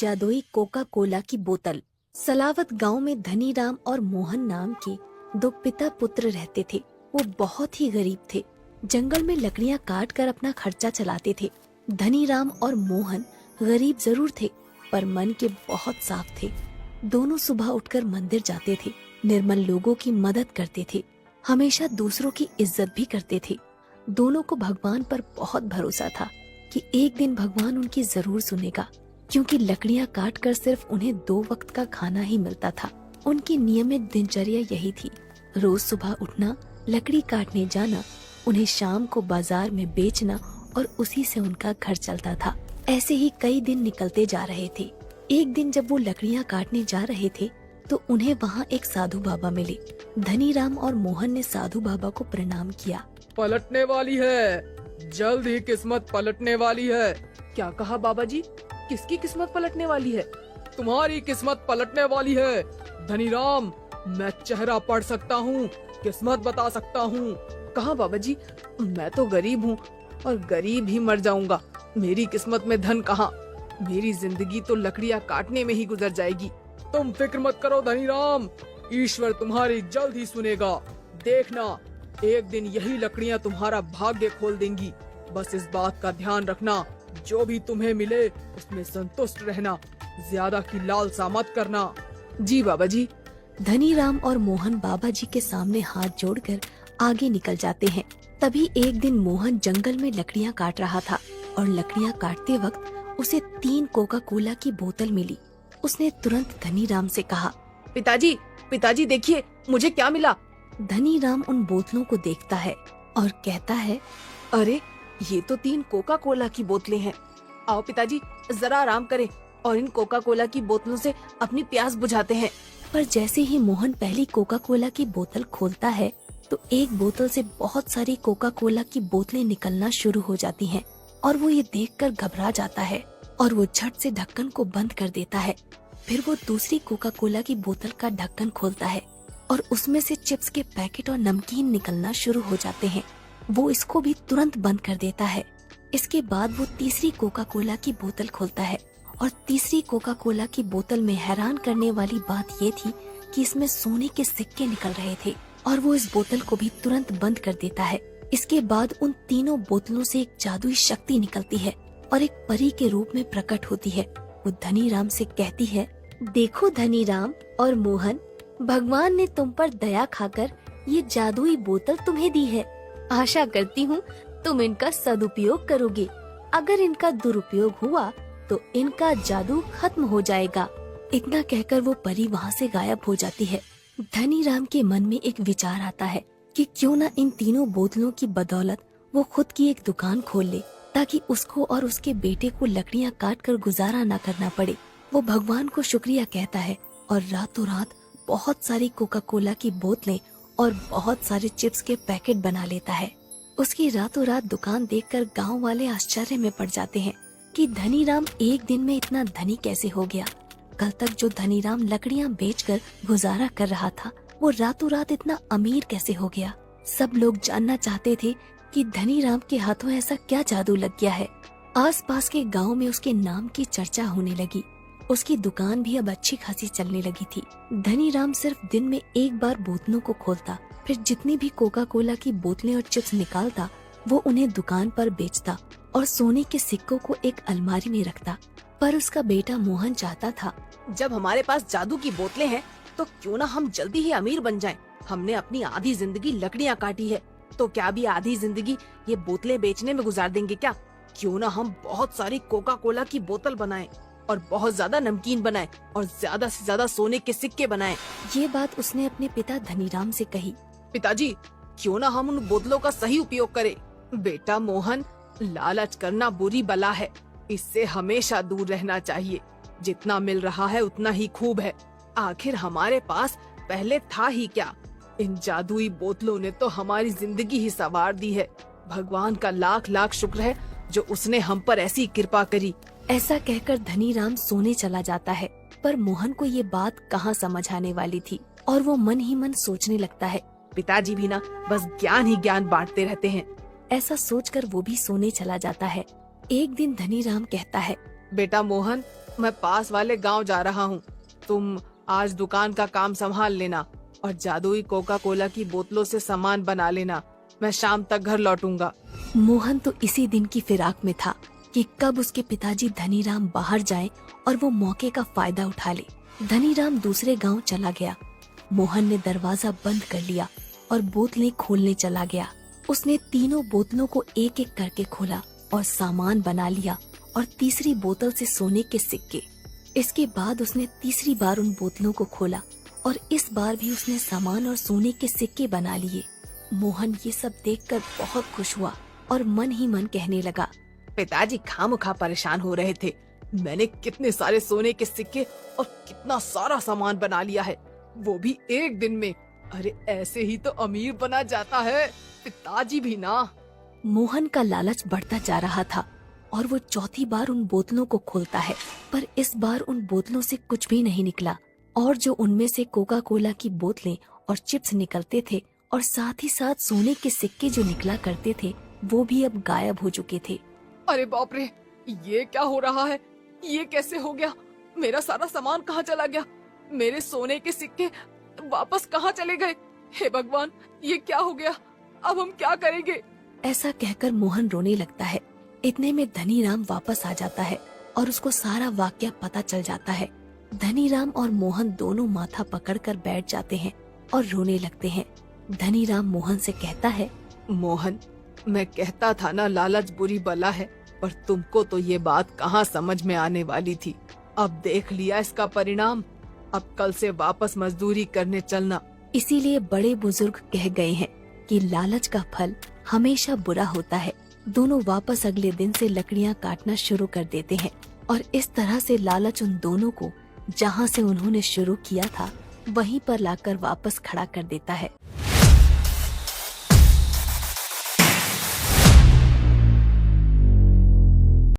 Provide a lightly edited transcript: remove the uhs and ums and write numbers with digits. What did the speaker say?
जादुई Coca Cola की बोतल। सलावत गांव में धनीराम और मोहन नाम के दो पिता पुत्र रहते थे। वो बहुत ही गरीब थे। जंगल में लकड़ियां काट कर अपना खर्चा चलाते थे। धनीराम और मोहन गरीब जरूर थे, पर मन के बहुत साफ थे। दोनों सुबह उठकर मंदिर जाते थे, निर्मल लोगों की मदद करते थे, हमेशा दूसरों की इज्जत भी करते थे। दोनों को भगवान पर बहुत भरोसा था कि एक दिन भगवान उनकी जरूर सुनेगा, क्योंकि लकड़ियां काट कर सिर्फ उन्हें 2 वक्त का खाना ही मिलता था। उनकी नियमित दिनचर्या यही थी, रोज सुबह उठना, लकड़ी काटने जाना, उन्हें शाम को बाजार में बेचना और उसी से उनका घर चलता था। ऐसे ही कई दिन निकलते जा रहे थे। एक दिन जब वो लकड़ियां काटने जा रहे थे तो उन्हें वहाँ एक साधु बाबा मिले। धनीराम और मोहन ने साधु बाबा को प्रणाम किया। पलटने वाली है, जल्द ही किस्मत पलटने वाली है। क्या कहा बाबा जी? किसकी किस्मत पलटने वाली है? तुम्हारी किस्मत पलटने वाली है धनीराम। मैं चेहरा पढ़ सकता हूँ, किस्मत बता सकता हूँ। कहा बाबा जी? मैं तो गरीब हूँ और गरीब ही मर जाऊंगा। मेरी किस्मत में धन कहाँ? मेरी जिंदगी तो लकड़ियाँ काटने में ही गुजर जाएगी। तुम फिक्र मत करो धनीराम, ईश्वर तुम्हारी जल्द ही सुनेगा। देखना, एक दिन यही लकड़ियाँ तुम्हारा भाग्य खोल देंगी। बस इस बात का ध्यान रखना, जो भी तुम्हें मिले उसमें संतुष्ट रहना, ज्यादा की लालसा मत करना। जी बाबा जी। धनीराम और मोहन बाबा जी के सामने हाथ जोड़कर आगे निकल जाते हैं। तभी एक दिन मोहन जंगल में लकड़ियां काट रहा था और लकड़ियां काटते वक्त उसे 3 कोका कोला की बोतल मिली। उसने तुरंत धनीराम से कहा, पिताजी, पिताजी देखिए मुझे क्या मिला। धनीराम उन बोतलों को देखता है और कहता है, अरे ये तो 3 कोका कोला की बोतलें हैं। आओ पिताजी जरा आराम करें और इन कोका कोला की बोतलों से अपनी प्यास बुझाते हैं। पर जैसे ही मोहन पहली कोका कोला की बोतल खोलता है तो एक बोतल से बहुत सारी कोका कोला की बोतलें निकलना शुरू हो जाती हैं और वो ये देखकर घबरा जाता है और वो झट से ढक्कन को बंद कर देता है। फिर वो दूसरी कोका कोला की बोतल का ढक्कन खोलता है और उसमें से चिप्स के पैकेट और नमकीन निकलना शुरू हो जाते हैं। वो इसको भी तुरंत बंद कर देता है। इसके बाद वो तीसरी कोका कोला की बोतल खोलता है और तीसरी कोका कोला की बोतल में हैरान करने वाली बात ये थी कि इसमें सोने के सिक्के निकल रहे थे और वो इस बोतल को भी तुरंत बंद कर देता है। इसके बाद उन तीनों बोतलों से एक जादुई शक्ति निकलती है और एक परी के रूप में प्रकट होती है। वो धनीराम से कहती है, देखो धनीराम और मोहन, भगवान ने तुम पर दया खाकर ये जादुई बोतल तुम्हें दी है। आशा करती हूँ तुम इनका सदुपयोग करोगे। अगर इनका दुरुपयोग हुआ तो इनका जादू खत्म हो जाएगा। इतना कहकर वो परी वहाँ से गायब हो जाती है। धनीराम के मन में एक विचार आता है कि क्यों न इन तीनों बोतलों की बदौलत वो खुद की एक दुकान खोल ले, ताकि उसको और उसके बेटे को लकड़ियाँ काट कर गुजारा न करना पड़े। वो भगवान को शुक्रिया कहता है और रातों रात बहुत सारी कोका कोला की बोतलें और बहुत सारे चिप्स के पैकेट बना लेता है। उसकी रातों रात दुकान देखकर गांव वाले आश्चर्य में पड़ जाते हैं कि धनीराम एक दिन में इतना धनी कैसे हो गया। कल तक जो धनीराम लकड़ियां बेचकर गुजारा कर रहा था, वो रातों रात इतना अमीर कैसे हो गया। सब लोग जानना चाहते थे कि धनीराम के हाथों ऐसा क्या जादू लग गया है। आसपास के गांव में उसके नाम की चर्चा होने लगी। उसकी दुकान भी अब अच्छी खासी चलने लगी थी। धनीराम सिर्फ दिन में एक बार बोतलों को खोलता, फिर जितनी भी कोका कोला की बोतलें और चिप्स निकालता वो उन्हें दुकान पर बेचता और सोने के सिक्कों को एक अलमारी में रखता। पर उसका बेटा मोहन चाहता था, जब हमारे पास जादू की बोतलें हैं तो क्यों ना हम जल्दी ही अमीर बन जाएं। हमने अपनी आधी जिंदगी लकड़ियाँ काटी है, तो क्या अभी आधी जिंदगी ये बोतलें बेचने में गुजार देंगे क्या? क्यों ना हम बहुत सारी कोका कोला की बोतल बनाएं और बहुत ज्यादा नमकीन बनाएं और ज्यादा से ज्यादा सोने के सिक्के बनाएं। ये बात उसने अपने पिता धनीराम से कही। पिताजी, क्यों ना हम उन बोतलों का सही उपयोग करें। बेटा मोहन, लालच करना बुरी बला है, इससे हमेशा दूर रहना चाहिए। जितना मिल रहा है उतना ही खूब है। आखिर हमारे पास पहले था ही क्या। इन जादुई बोतलों ने तो हमारी जिंदगी ही संवार दी है। भगवान का लाख लाख शुक्र है जो उसने हम पर ऐसी कृपा करी। ऐसा कहकर धनीराम सोने चला जाता है। पर मोहन को ये बात कहाँ समझ आने वाली थी और वो मन ही मन सोचने लगता है, पिताजी भी ना बस ज्ञान ही ज्ञान बांटते रहते हैं। ऐसा सोचकर वो भी सोने चला जाता है। एक दिन धनीराम कहता है, बेटा मोहन, मैं पास वाले गांव जा रहा हूँ। तुम आज दुकान का काम संभाल लेना और जादुई कोका कोला की बोतलों से सामान बना लेना। मैं शाम तक घर लौटूंगा। मोहन तो इसी दिन की फिराक में था कि कब उसके पिताजी धनीराम बाहर जाएं और वो मौके का फायदा उठा ले। धनीराम दूसरे गांव चला गया। मोहन ने दरवाजा बंद कर लिया और बोतलें खोलने चला गया। उसने तीनों बोतलों को एक एक करके खोला और सामान बना लिया और तीसरी बोतल से सोने के सिक्के। इसके बाद उसने तीसरी बार उन बोतलों को खोला और इस बार भी उसने सामान और सोने के सिक्के बना लिए। मोहन ये सब देखकर बहुत खुश हुआ और मन ही मन कहने लगा, पिताजी खामखा परेशान हो रहे थे। मैंने कितने सारे सोने के सिक्के और कितना सारा सामान बना लिया है, वो भी एक दिन में। अरे ऐसे ही तो अमीर बना जाता है, पिताजी भी ना। मोहन का लालच बढ़ता जा रहा था और वो चौथी बार उन बोतलों को खोलता है, पर इस बार उन बोतलों से कुछ भी नहीं निकला और जो उनमें से कोका कोला की बोतलें और चिप्स निकलते थे और साथ ही साथ सोने के सिक्के जो निकला करते थे वो भी अब गायब हो चुके थे। अरे बाप रे, ये क्या हो रहा है? ये कैसे हो गया? मेरा सारा सामान कहाँ चला गया? मेरे सोने के सिक्के वापस कहाँ चले गए? हे भगवान, ये क्या हो गया? अब हम क्या करेंगे? ऐसा कहकर मोहन रोने लगता है। इतने में धनीराम वापस आ जाता है और उसको सारा वाकया पता चल जाता है। धनीराम और मोहन दोनों माथा पकड़कर बैठ जाते हैं और रोने लगते हैं। धनीराम मोहन से कहता है, मोहन, मैं कहता था ना लालच बुरी बला है, पर तुमको तो ये बात कहाँ समझ में आने वाली थी। अब देख लिया इसका परिणाम। अब कल से वापस मजदूरी करने चलना। इसीलिए बड़े बुजुर्ग कह गए हैं कि लालच का फल हमेशा बुरा होता है। दोनों वापस अगले दिन से लकड़ियां काटना शुरू कर देते हैं और इस तरह से लालच उन दोनों को जहां से उन्होंने शुरू किया था वहीं पर लाकर वापस खड़ा कर देता है।